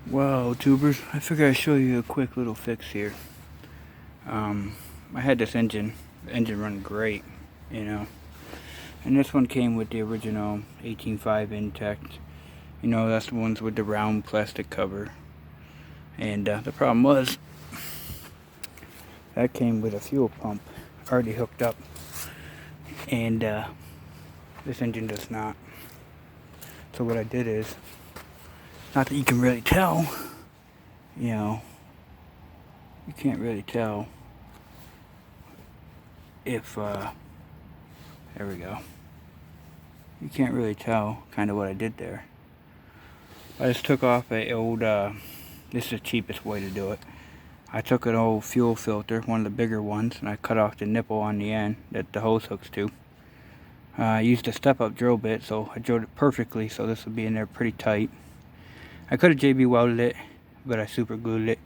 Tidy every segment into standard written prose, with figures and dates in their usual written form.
Well, tubers, I figured I'd show you a quick little fix here. I had this engine. The engine run great, you know. And this one came with the original 18.5 Intact. You know, that's the ones with the round plastic cover. And the problem was, that came with a fuel pump already hooked up. And this engine does not. So what I did is, not that you can really tell, you know, you can't really tell if, there we go. You can't really tell kind of what I did there. I just took off a old, this is the cheapest way to do it. I took an old fuel filter, one of the bigger ones, and I cut off the nipple on the end that the hose hooks to. I used a step-up drill bit, so I drilled it perfectly, so this will be in there pretty tight. I could have JB welded it, but I super glued it.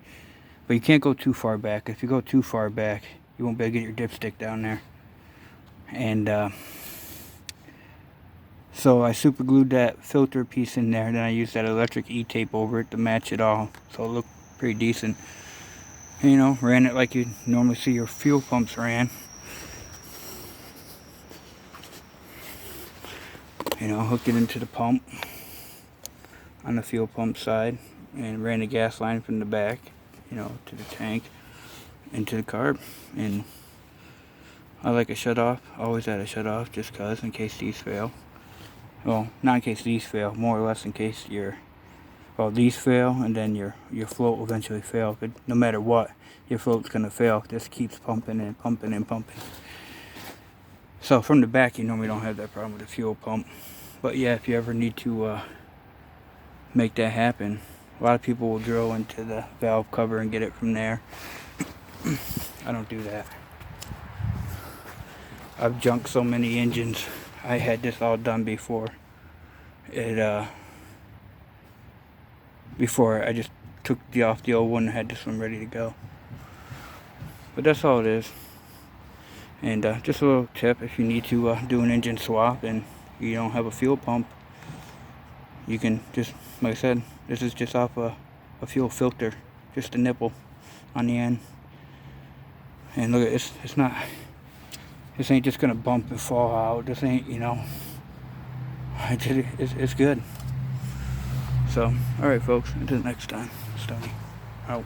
But you can't go too far back. If you go too far back, you won't be able to get your dipstick down there. And so I super glued that filter piece in there, and then I used that electric E-tape over it to match it all, so it looked pretty decent. And, you know, ran it like you normally see your fuel pumps ran. You know, hooked it into the pump on the fuel pump side and ran the gas line from the back, you know, to the tank into the carb. And I like a shut off, always had a shut off just cause in case these fail. Well, not in case these fail, more or less in case these fail, and then your float will eventually fail. But no matter what, your float's gonna fail. It just keeps pumping and pumping and pumping. So from the back, you normally don't have that problem with the fuel pump. But yeah, if you ever need to make that happen, a lot of people will drill into the valve cover and get it from there. I don't do that. I've junked so many engines. I had this all done before. Before I just took off the old one and had this one ready to go. But that's all it is. And just a little tip, if you need to do an engine swap and you don't have a fuel pump, you can just, like I said, this is just off a fuel filter, just a nipple on the end. And look at this, this ain't just gonna bump and fall out. This ain't, you know, it's good. So, alright folks, until next time, Stony out.